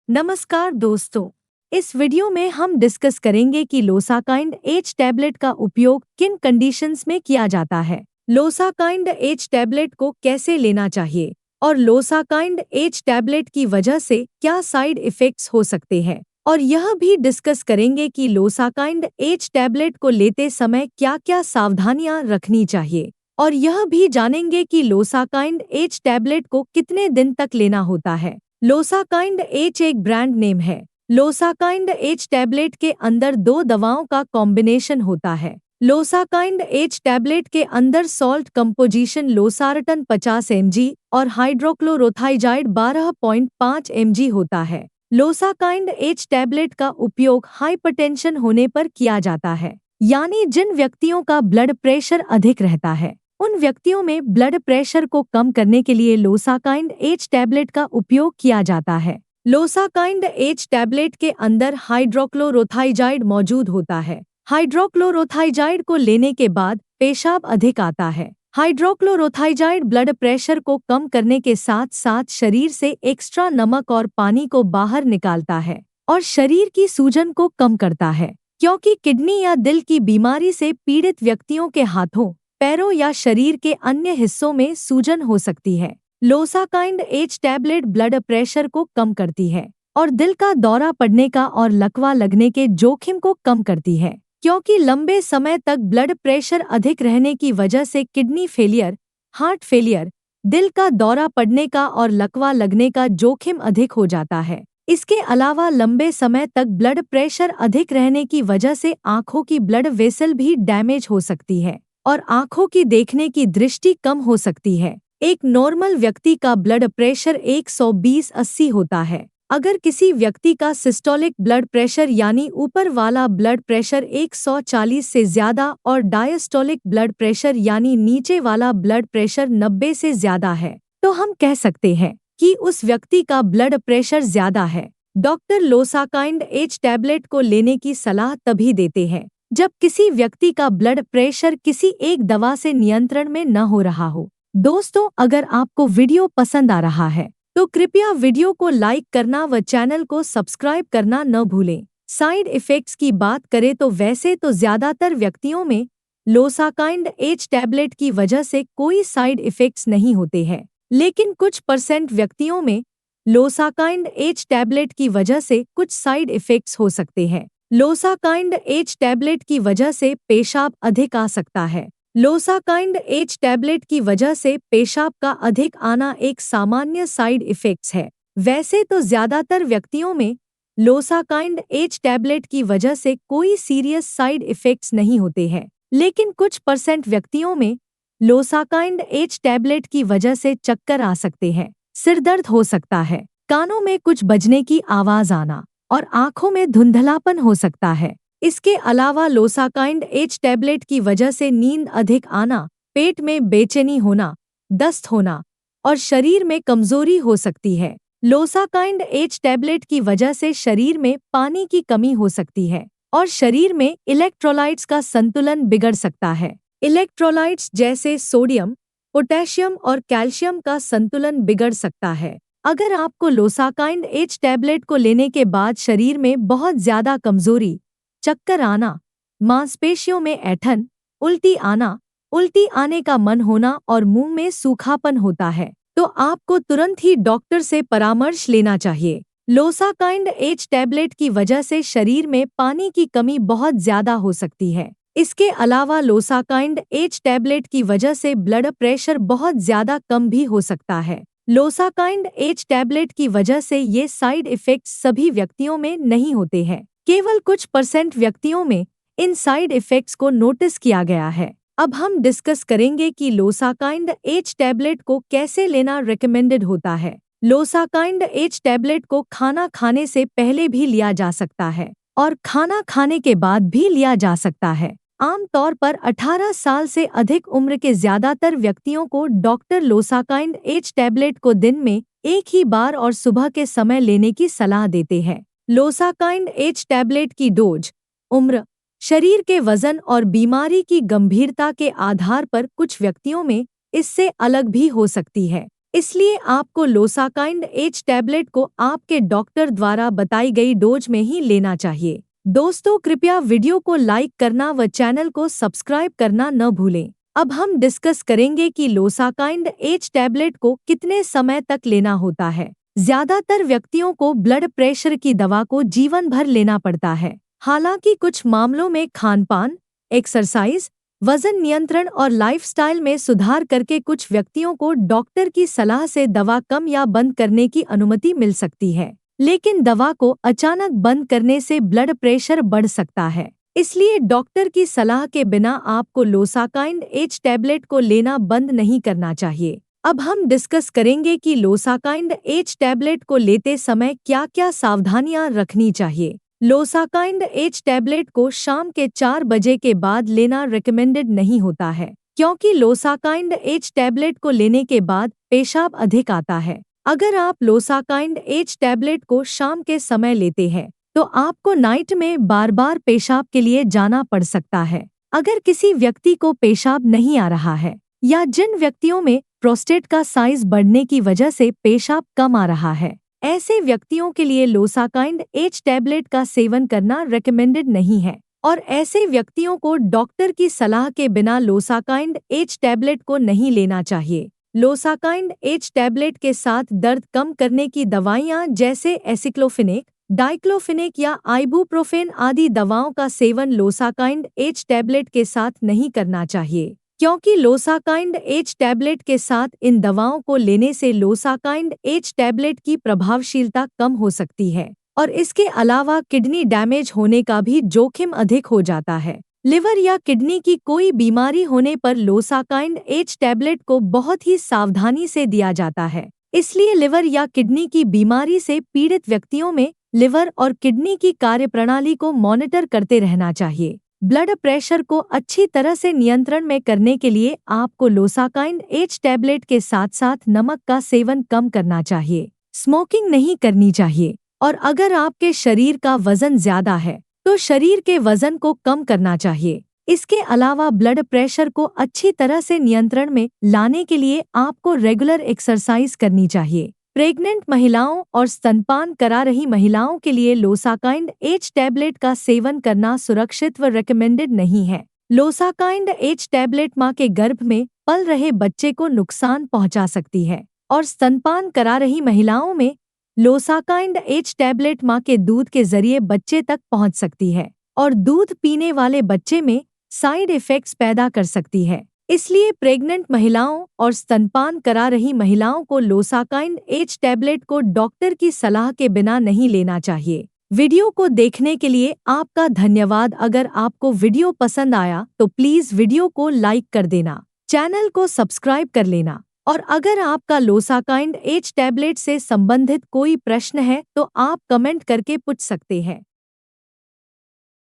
नमस्कार दोस्तों। इस वीडियो में हम डिस्कस करेंगे कि लोसाकाइंड एच टैबलेट का उपयोग किन कंडीशंस में किया जाता है, लोसाकाइंड एच टैबलेट को कैसे लेना चाहिए और लोसाकाइंड एच टैबलेट की वजह से क्या साइड इफ़ेक्ट्स हो सकते हैं, और यह भी डिस्कस करेंगे कि लोसाकाइंड एच टैबलेट को लेते समय क्या-क्या सावधानियां रखनी चाहिए, और यह भी जानेंगे कि लोसाकाइंड एच टैबलेट को कितने दिन तक लेना होता है। लोसाकाइंड एच एक ब्रांड नेम है। लोसाकाइंड एच टैबलेट के अंदर दो दवाओं का कॉम्बिनेशन होता है। लोसाकाइंड एच टैबलेट के अंदर सॉल्ट कंपोजिशन लोसारटन 50 mg और हाइड्रोक्लोरोथाइजाइड 12.5 mg होता है। लोसाकाइंड एच टैबलेट का उपयोग हाइपरटेंशन होने पर किया जाता है, यानी जिन व्यक्तियों का ब्लड प्रेशर अधिक रहता है उन व्यक्तियों में ब्लड प्रेशर को कम करने के लिए लोसाकाइंड एच टैबलेट का उपयोग किया जाता है। लोसाकाइंड एच टैबलेट के अंदर हाइड्रोक्लोरोथाइजाइड मौजूद होता है। हाइड्रोक्लोरोथाइजाइड को लेने के बाद पेशाब अधिक आता है। हाइड्रोक्लोरोथाइजाइड ब्लड प्रेशर को कम करने के साथ साथ शरीर से एक्स्ट्रा नमक और पानी को बाहर निकालता है और शरीर की सूजन को कम करता है, क्योंकि किडनी या दिल की बीमारी से पीड़ित व्यक्तियों के हाथों, पैरों या शरीर के अन्य हिस्सों में सूजन हो सकती है। लोसाकाइंड एच टैबलेट ब्लड प्रेशर को कम करती है और दिल का दौरा पड़ने का और लकवा लगने के जोखिम को कम करती है, क्योंकि लंबे समय तक ब्लड प्रेशर अधिक रहने की वजह से किडनी फेलियर, हार्ट फेलियर, दिल का दौरा पड़ने का और लकवा लगने का जोखिम अधिक हो जाता है। इसके अलावा लंबे समय तक ब्लड प्रेशर अधिक रहने की वजह से आंखों की ब्लड वेसल भी डैमेज हो सकती है और आंखों की देखने की दृष्टि कम हो सकती है। एक नॉर्मल व्यक्ति का ब्लड प्रेशर 120/80 होता है। अगर किसी व्यक्ति का सिस्टोलिक ब्लड प्रेशर यानी ऊपर वाला ब्लड प्रेशर 140 से ज्यादा और डायस्टोलिक ब्लड प्रेशर यानी नीचे वाला ब्लड प्रेशर 90 से ज्यादा है, तो हम कह सकते हैं कि उस व्यक्ति का ब्लड प्रेशर ज्यादा है। डॉक्टर लोसाकाइंड एच टैबलेट को लेने की सलाह तभी देते हैं जब किसी व्यक्ति का ब्लड प्रेशर किसी एक दवा से नियंत्रण में न हो रहा हो। दोस्तों, अगर आपको वीडियो पसंद आ रहा है तो कृपया वीडियो को लाइक करना व चैनल को सब्सक्राइब करना न भूलें। साइड इफ़ेक्ट्स की बात करें तो वैसे तो ज्यादातर व्यक्तियों में लोसाकाइंड एच टैबलेट की वजह से कोई साइड इफ़ेक्ट्स नहीं होते हैं, लेकिन कुछ % व्यक्तियों में लोसाकाइंड एच टैबलेट की वजह से कुछ साइड इफ़ेक्ट्स हो सकते हैं। लोसाकाइंड एच टैबलेट की वजह से पेशाब अधिक आ सकता है। लोसाकाइंड एच टैबलेट की वजह से पेशाब का अधिक आना एक सामान्य साइड इफ़ेक्ट्स है। वैसे तो ज्यादातर व्यक्तियों में लोसाकाइंड एच टैबलेट की वजह से कोई सीरियस साइड इफ़ेक्ट्स नहीं होते हैं, लेकिन कुछ % व्यक्तियों में लोसाकाइंड एच टैबलेट की वजह से चक्कर आ सकते हैं, सिर दर्द हो सकता है, कानों में कुछ बजने की आवाज़ आना और आंखों में धुंधलापन हो सकता है। इसके अलावा लोसाकाइंड एच टैबलेट की वजह से नींद अधिक आना, पेट में बेचैनी होना, दस्त होना और शरीर में कमजोरी हो सकती है। लोसाकाइंड एच टैबलेट की वजह से शरीर में पानी की कमी हो सकती है और शरीर में इलेक्ट्रोलाइट्स का संतुलन बिगड़ सकता है। इलेक्ट्रोलाइट्स जैसे सोडियम, पोटेशियम और कैल्शियम का संतुलन बिगड़ सकता है। अगर आपको लोसाकाइंड एच टैबलेट को लेने के बाद शरीर में बहुत ज्यादा कमजोरी, चक्कर आना, मांसपेशियों में ऐंठन, उल्टी आने का मन होना और मुंह में सूखापन होता है, तो आपको तुरंत ही डॉक्टर से परामर्श लेना चाहिए। लोसाकाइंड एच टैबलेट की वजह से शरीर में पानी की कमी बहुत ज्यादा हो सकती है। इसके अलावा लोसाकाइंड एच टैबलेट की वजह से ब्लड प्रेशर बहुत ज्यादा कम भी हो सकता है। लोसाकाइंड एच टैबलेट की वजह से ये साइड इफ़ेक्ट्स सभी व्यक्तियों में नहीं होते हैं, केवल कुछ % व्यक्तियों में इन साइड इफ़ेक्ट्स को नोटिस किया गया है। अब हम डिस्कस करेंगे कि लोसाकाइंड एच टैबलेट को कैसे लेना रिकमेंडेड होता है। लोसाकाइंड एच टैबलेट को खाना खाने से पहले भी लिया जा सकता है और खाना खाने के बाद भी लिया जा सकता है। आमतौर पर 18 साल से अधिक उम्र के ज्यादातर व्यक्तियों को डॉक्टर लोसाकाइंड एच टैबलेट को दिन में एक ही बार और सुबह के समय लेने की सलाह देते हैं। लोसाकाइंड एच टैबलेट की डोज, उम्र, शरीर के वजन और बीमारी की गंभीरता के आधार पर कुछ व्यक्तियों में इससे अलग भी हो सकती है। इसलिए आपको लोसाकाइंड एच टैबलेट को आपके डॉक्टर द्वारा बताई गई डोज में ही लेना चाहिए। दोस्तों, कृपया वीडियो को लाइक करना व चैनल को सब्सक्राइब करना न भूलें। अब हम डिस्कस करेंगे कि लोसाकाइंड एच टैबलेट को कितने समय तक लेना होता है। ज्यादातर व्यक्तियों को ब्लड प्रेशर की दवा को जीवन भर लेना पड़ता है। हालांकि कुछ मामलों में खानपान, एक्सरसाइज, वजन नियंत्रण और लाइफस्टाइल में सुधार करके कुछ व्यक्तियों को डॉक्टर की सलाह से दवा कम या बंद करने की अनुमति मिल सकती है। लेकिन दवा को अचानक बंद करने से ब्लड प्रेशर बढ़ सकता है। इसलिए डॉक्टर की सलाह के बिना आपको लोसाकाइंड एच टैबलेट को लेना बंद नहीं करना चाहिए। अब हम डिस्कस करेंगे कि लोसाकाइंड एच टैबलेट को लेते समय क्या क्या सावधानियां रखनी चाहिए। लोसाकाइंड एच टैबलेट को शाम के 4 बजे के बाद लेना रिकमेंडेड नहीं होता है, क्योंकि लोसाकाइंड एच टैबलेट को लेने के बाद पेशाब अधिक आता है। अगर आप लोसाकाइंड एच टैबलेट को शाम के समय लेते हैं तो आपको नाइट में बार बार पेशाब के लिए जाना पड़ सकता है। अगर किसी व्यक्ति को पेशाब नहीं आ रहा है या जिन व्यक्तियों में प्रोस्टेट का साइज बढ़ने की वजह से पेशाब कम आ रहा है, ऐसे व्यक्तियों के लिए लोसाकाइंड एच टैबलेट का सेवन करना रिकमेंडेड नहीं है और ऐसे व्यक्तियों को डॉक्टर की सलाह के बिना लोसाकाइंड एच टैबलेट को नहीं लेना चाहिए। लोसाकाइंड एच टैबलेट के साथ दर्द कम करने की दवाइयां जैसे एसिक्लोफिनेक, डाइक्लोफिनेक या आइबुप्रोफेन आदि दवाओं का सेवन लोसाकाइंड एच टैबलेट के साथ नहीं करना चाहिए, क्योंकि लोसाकाइंड एच टैबलेट के साथ इन दवाओं को लेने से लोसाकाइंड एच टैबलेट की प्रभावशीलता कम हो सकती है और इसके अलावा किडनी डैमेज होने का भी जोखिम अधिक हो जाता है। लिवर या किडनी की कोई बीमारी होने पर लोसाकाइंड एच टैबलेट को बहुत ही सावधानी से दिया जाता है। इसलिए लिवर या किडनी की बीमारी से पीड़ित व्यक्तियों में लिवर और किडनी की कार्यप्रणाली को मॉनिटर करते रहना चाहिए। ब्लड प्रेशर को अच्छी तरह से नियंत्रण में करने के लिए आपको लोसाकाइंड एच टैबलेट के साथ साथ नमक का सेवन कम करना चाहिए, स्मोकिंग नहीं करनी चाहिए और अगर आपके शरीर का वजन ज्यादा है तो शरीर के वजन को कम करना चाहिए। इसके अलावा ब्लड प्रेशर को अच्छी तरह से नियंत्रण में लाने के लिए आपको रेगुलर एक्सरसाइज करनी चाहिए। प्रेग्नेंट महिलाओं और स्तनपान करा रही महिलाओं के लिए लोसाकाइंड एच टैबलेट का सेवन करना सुरक्षित व रिकमेंडेड नहीं है। लोसाकाइंड एच टैबलेट मां के गर्भ में पल रहे बच्चे को नुकसान पहुंचा सकती है और स्तनपान करा रही महिलाओं में लोसाकाइंड एच टैबलेट मां के दूध के जरिए बच्चे तक पहुंच सकती है और दूध पीने वाले बच्चे में साइड इफेक्ट्स पैदा कर सकती है। इसलिए प्रेग्नेंट महिलाओं और स्तनपान करा रही महिलाओं को लोसाकाइंड एच टैबलेट को डॉक्टर की सलाह के बिना नहीं लेना चाहिए। वीडियो को देखने के लिए आपका धन्यवाद। अगर आपको वीडियो पसंद आया तो प्लीज वीडियो को लाइक कर देना, चैनल को सब्सक्राइब कर लेना और अगर आपका लोसाकाइंड एच टैबलेट से संबंधित कोई प्रश्न है तो आप कमेंट करके पूछ सकते हैं।